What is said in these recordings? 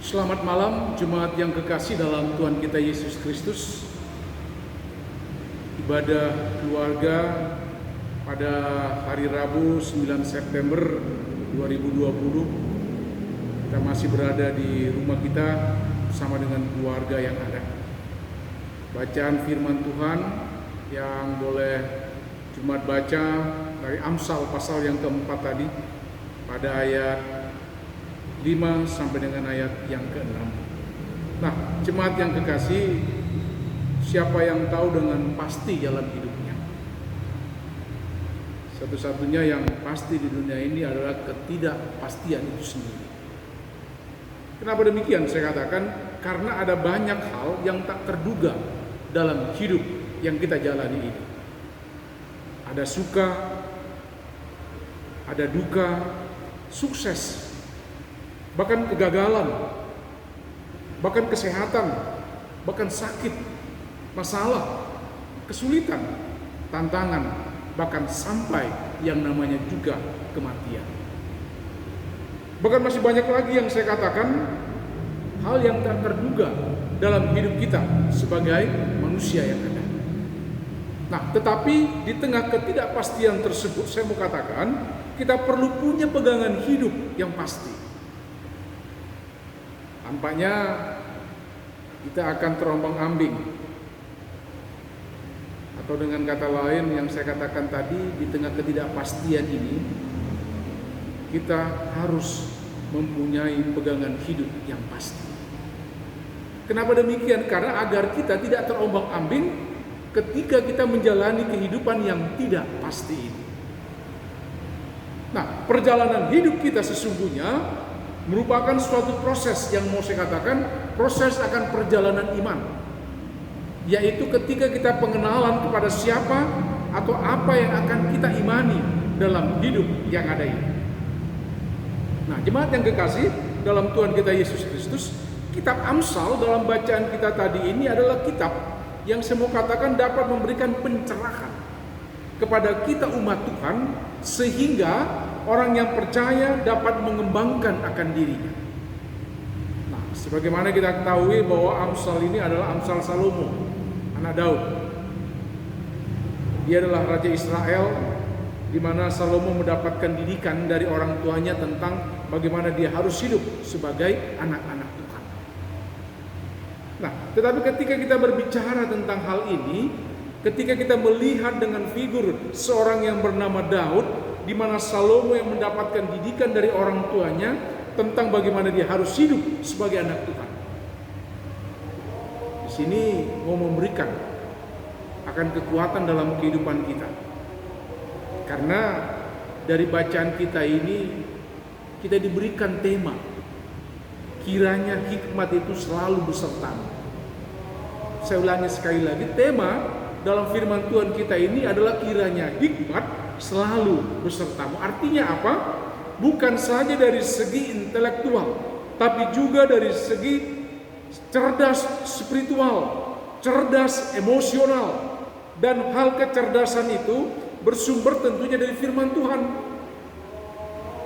Selamat malam jemaat yang kekasih dalam Tuhan kita Yesus Kristus. Ibadah keluarga pada hari Rabu 9 September 2020. Kita masih berada di rumah kita bersama dengan keluarga yang ada. Bacaan firman Tuhan yang boleh jemaat baca dari Amsal pasal yang keempat tadi pada ayat 5 sampai dengan ayat yang ke-6. Nah, jemaat yang kekasih, siapa yang tahu dengan pasti jalan hidupnya? Satu-satunya yang pasti di dunia ini adalah ketidakpastian itu sendiri. Kenapa demikian? Saya katakan karena ada banyak hal yang tak terduga dalam hidup yang kita jalani ini. Ada suka, ada duka, sukses, bahkan kegagalan, bahkan kesehatan, bahkan sakit, masalah, kesulitan, tantangan, bahkan sampai yang namanya juga kematian. Bahkan masih banyak lagi yang saya katakan hal yang tak terduga dalam hidup kita sebagai manusia yang ada. Nah, tetapi di tengah ketidakpastian tersebut saya mau katakan kita perlu punya pegangan hidup yang pasti. Tampaknya kita akan terombang-ambing, atau dengan kata lain yang saya katakan tadi, di tengah ketidakpastian ini kita harus mempunyai pegangan hidup yang pasti. Kenapa demikian? Karena agar kita tidak terombang-ambing ketika kita menjalani kehidupan yang tidak pasti ini. Nah, perjalanan hidup kita sesungguhnya merupakan suatu proses yang mau saya katakan proses akan perjalanan iman, yaitu ketika kita pengenalan kepada siapa atau apa yang akan kita imani dalam hidup yang ada ini. Nah, jemaat yang kekasih dalam Tuhan kita Yesus Kristus, kitab Amsal dalam bacaan kita tadi ini adalah kitab yang saya mau katakan dapat memberikan pencerahan kepada kita umat Tuhan, sehingga orang yang percaya dapat mengembangkan akan dirinya. Nah, sebagaimana kita ketahui bahwa Amsal ini adalah Amsal Salomo, anak Daud. Dia adalah Raja Israel, di mana Salomo mendapatkan didikan dari orang tuanya tentang bagaimana dia harus hidup sebagai anak-anak Tuhan. Nah, tetapi ketika kita berbicara tentang hal ini, ketika kita melihat dengan figur seorang yang bernama Daud, di mana Salomo yang mendapatkan didikan dari orang tuanya tentang bagaimana dia harus hidup sebagai anak Tuhan. Di sini mau memberikan akan kekuatan dalam kehidupan kita. Karena dari bacaan kita ini kita diberikan tema, kiranya hikmat itu selalu besertamu. Saya ulangi sekali lagi, tema dalam firman Tuhan kita ini adalah kiranya hikmat selalu besertamu. Artinya apa? Bukan saja dari segi intelektual, tapi juga dari segi cerdas spiritual, cerdas emosional, dan hal kecerdasan itu bersumber tentunya dari firman Tuhan.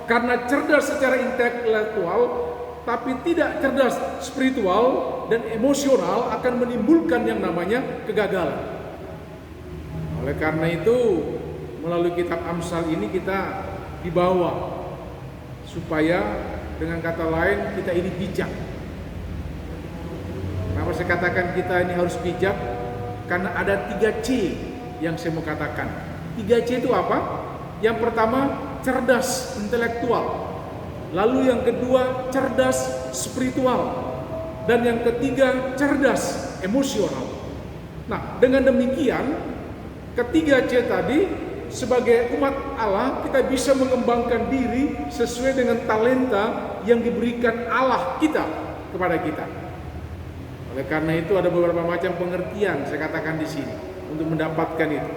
Karena cerdas secara intelektual tapi tidak cerdas spiritual dan emosional akan menimbulkan yang namanya kegagalan. Oleh karena itu, melalui kitab Amsal ini kita dibawa supaya dengan kata lain kita ini bijak. Kenapa saya katakan kita ini harus bijak? Karena ada 3C yang saya mau katakan. 3C itu apa? Yang pertama, cerdas intelektual. Lalu yang kedua, cerdas spiritual. Dan yang ketiga, cerdas emosional. Nah, dengan demikian, ketiga C tadi, sebagai umat Allah kita bisa mengembangkan diri sesuai dengan talenta yang diberikan Allah kita kepada kita. Oleh karena itu ada beberapa macam pengertian saya katakan di sini untuk mendapatkan itu.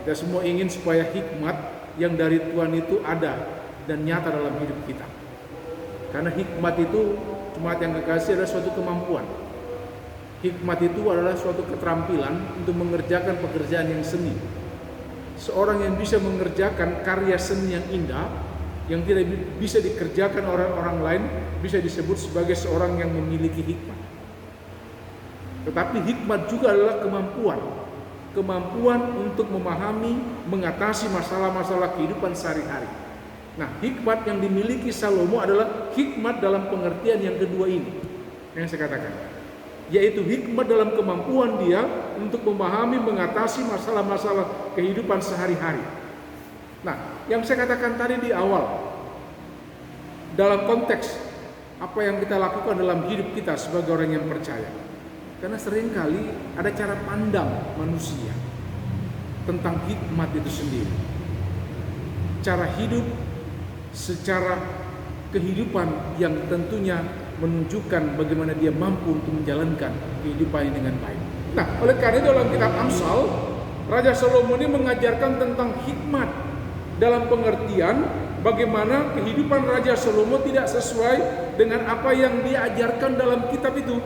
Kita semua ingin supaya hikmat yang dari Tuhan itu ada dan nyata dalam hidup kita. Karena hikmat itu, jemaat yang kekasih, adalah suatu kemampuan. Hikmat itu adalah suatu keterampilan untuk mengerjakan pekerjaan yang seni. Seorang yang bisa mengerjakan karya seni yang indah yang tidak bisa dikerjakan orang lain bisa disebut sebagai seorang yang memiliki hikmat. Tetapi hikmat juga adalah kemampuan untuk memahami, mengatasi masalah-masalah kehidupan sehari-hari. Nah, hikmat yang dimiliki Salomo adalah hikmat dalam pengertian yang kedua ini yang saya katakan, yaitu hikmat dalam kemampuan dia untuk memahami, mengatasi masalah-masalah kehidupan sehari-hari. Nah, yang saya katakan tadi di awal, dalam konteks apa yang kita lakukan dalam hidup kita sebagai orang yang percaya. Karena seringkali ada cara pandang manusia tentang hikmat itu sendiri. Cara hidup secara kehidupan yang tentunya menunjukkan bagaimana dia mampu untuk menjalankan kehidupannya dengan baik. Nah, oleh karena itu dalam kitab Amsal, Raja Salomo ini mengajarkan tentang hikmat dalam pengertian bagaimana kehidupan Raja Salomo tidak sesuai dengan apa yang dia ajarkan dalam kitab itu.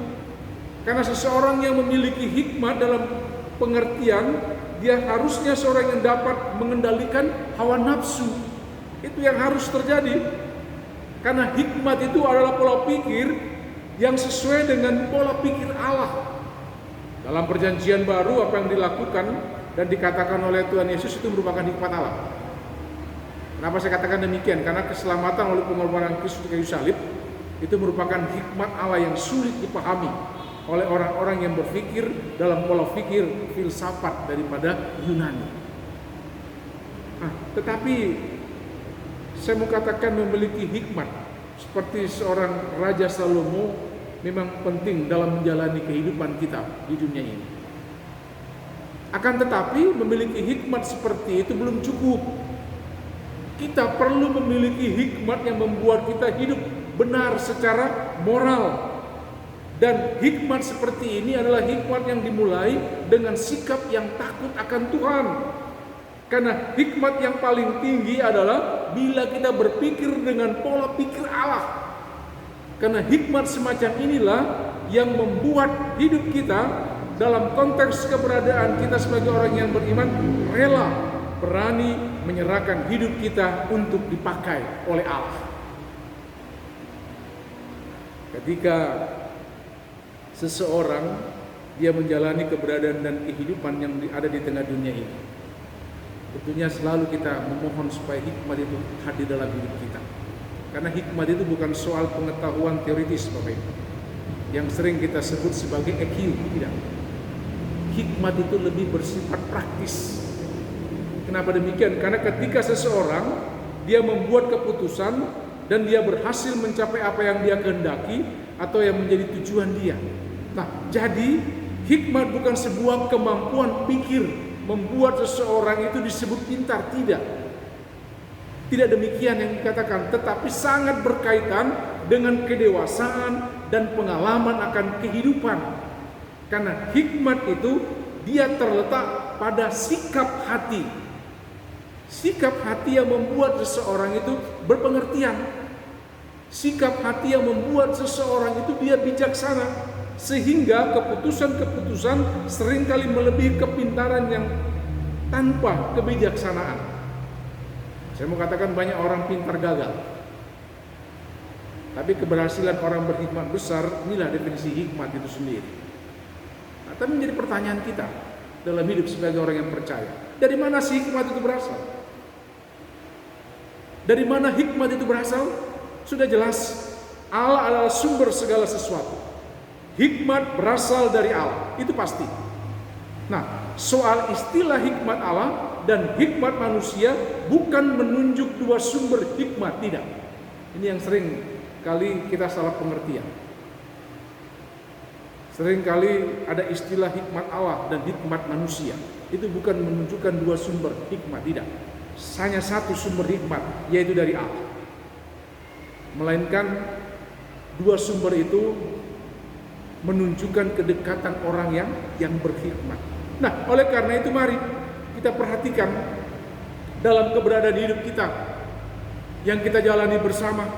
Karena seseorang yang memiliki hikmat dalam pengertian, dia harusnya seorang yang dapat mengendalikan hawa nafsu. Itu yang harus terjadi. Karena hikmat itu adalah pola pikir yang sesuai dengan pola pikir Allah. Dalam perjanjian baru apa yang dilakukan dan dikatakan oleh Tuhan Yesus itu merupakan hikmat Allah. Kenapa saya katakan demikian? Karena keselamatan oleh pengorbanan Kristus di kayu salib itu merupakan hikmat Allah yang sulit dipahami oleh orang-orang yang berpikir dalam pola pikir filsafat daripada Yunani. Nah, tetapi saya mau katakan memiliki hikmat seperti seorang Raja Salomo memang penting dalam menjalani kehidupan kita di dunia ini. Akan tetapi memiliki hikmat seperti itu belum cukup. Kita perlu memiliki hikmat yang membuat kita hidup benar secara moral. Dan hikmat seperti ini adalah hikmat yang dimulai dengan sikap yang takut akan Tuhan. Karena hikmat yang paling tinggi adalah bila kita berpikir dengan pola pikir Allah. Karena hikmat semacam inilah yang membuat hidup kita dalam konteks keberadaan kita sebagai orang yang beriman rela, berani menyerahkan hidup kita untuk dipakai oleh Allah. Ketika seseorang dia menjalani keberadaan dan kehidupan yang ada di tengah dunia ini, tentunya selalu kita memohon supaya hikmat itu hadir dalam hidup kita. Karena hikmat itu bukan soal pengetahuan teoritis, Bapak Ibu, yang sering kita sebut sebagai EQ, tidak. Hikmat itu lebih bersifat praktis. Kenapa demikian? Karena ketika seseorang dia membuat keputusan dan dia berhasil mencapai apa yang dia kehendaki atau yang menjadi tujuan dia. Nah, jadi hikmat bukan sebuah kemampuan pikir membuat seseorang itu disebut pintar, tidak. Tidak demikian yang dikatakan, tetapi sangat berkaitan dengan kedewasaan dan pengalaman akan kehidupan. Karena hikmat itu dia terletak pada sikap hati. Sikap hati yang membuat seseorang itu berpengertian. Sikap hati yang membuat seseorang itu dia bijaksana. Sehingga keputusan-keputusan seringkali melebihi kepintaran yang tanpa kebijaksanaan. Saya mau katakan banyak orang pintar gagal. Tapi keberhasilan orang berhikmat besar, inilah definisi hikmat itu sendiri. Nah, tapi menjadi pertanyaan kita dalam hidup sebagai orang yang percaya. Dari mana sih hikmat itu berasal? Dari mana hikmat itu berasal? Sudah jelas, Allah adalah sumber segala sesuatu. Hikmat berasal dari Allah, itu pasti. Nah, soal istilah hikmat Allah dan hikmat manusia bukan menunjuk dua sumber hikmat, tidak. Ini yang sering kali kita salah pengertian. Sering kali ada istilah hikmat Allah dan hikmat manusia. Itu bukan menunjukkan dua sumber hikmat, tidak. Hanya satu sumber hikmat, yaitu dari Allah. Melainkan dua sumber itu menunjukkan kedekatan orang yang berhikmat. Nah, oleh karena itu mari kita perhatikan dalam keberadaan hidup kita yang kita jalani bersama.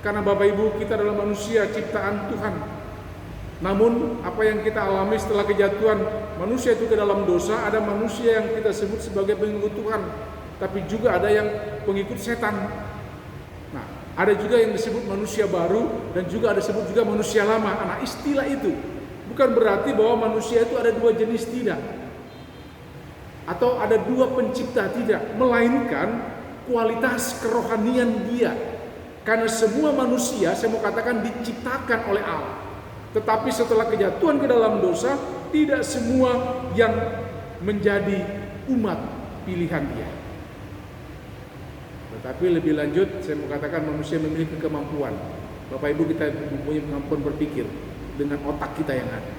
Karena Bapak Ibu, kita adalah manusia ciptaan Tuhan. Namun apa yang kita alami setelah kejatuhan manusia itu ke dalam dosa, ada manusia yang kita sebut sebagai pengikut Tuhan, tapi juga ada yang pengikut setan. Ada juga yang disebut manusia baru dan juga ada disebut juga manusia lama. Nah, istilah itu bukan berarti bahwa manusia itu ada dua jenis, tidak. Atau ada dua pencipta, tidak. Melainkan kualitas kerohanian dia. Karena semua manusia, saya mau katakan, diciptakan oleh Allah. Tetapi setelah kejatuhan ke dalam dosa, tidak semua yang menjadi umat pilihan dia. Tetapi lebih lanjut, saya mau katakan manusia memiliki kemampuan. Bapak Ibu, kita mempunyai kemampuan berpikir dengan otak kita yang ada.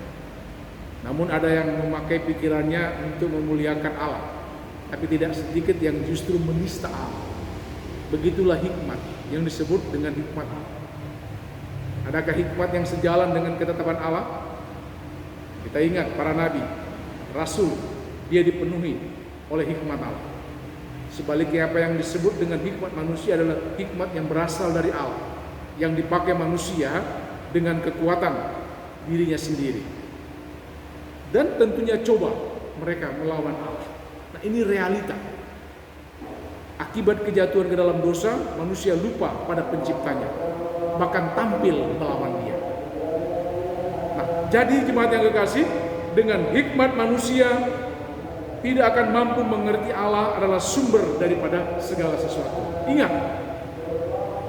Namun ada yang memakai pikirannya untuk memuliakan Allah, tapi tidak sedikit yang justru menista Allah. Begitulah hikmat yang disebut dengan hikmat Allah. Adakah hikmat yang sejalan dengan ketetapan Allah? Kita ingat para nabi, rasul, dia dipenuhi oleh hikmat Allah. Sebaliknya apa yang disebut dengan hikmat manusia adalah hikmat yang berasal dari Allah, yang dipakai manusia dengan kekuatan dirinya sendiri. Dan tentunya coba mereka melawan Allah. Nah, ini realita. Akibat kejatuhan ke dalam dosa, manusia lupa pada penciptanya, bahkan tampil melawan dia. Nah, jadi jemaat yang kekasih, dengan hikmat manusia tidak akan mampu mengerti Allah adalah sumber daripada segala sesuatu. Ingat,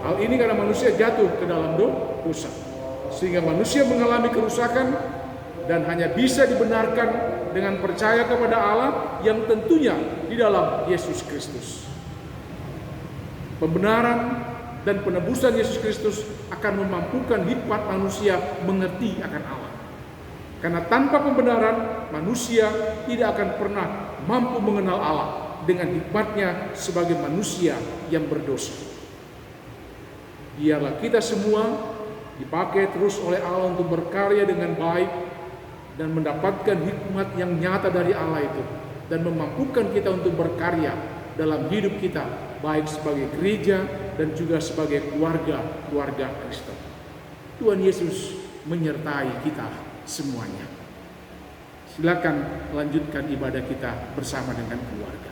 hal ini karena manusia jatuh ke dalam dosa, sehingga manusia mengalami kerusakan dan hanya bisa dibenarkan dengan percaya kepada Allah yang tentunya di dalam Yesus Kristus. Pembenaran dan penebusan Yesus Kristus akan memampukan hikmat manusia mengerti akan Allah. Karena tanpa pembenaran, manusia tidak akan pernah mampu mengenal Allah dengan hikmatnya sebagai manusia yang berdosa. Biarlah kita semua dipakai terus oleh Allah untuk berkarya dengan baik dan mendapatkan hikmat yang nyata dari Allah itu, dan memampukan kita untuk berkarya dalam hidup kita, baik sebagai gereja dan juga sebagai keluarga Kristen. Tuhan Yesus menyertai kita semuanya. Silakan lanjutkan ibadah kita bersama dengan keluarga.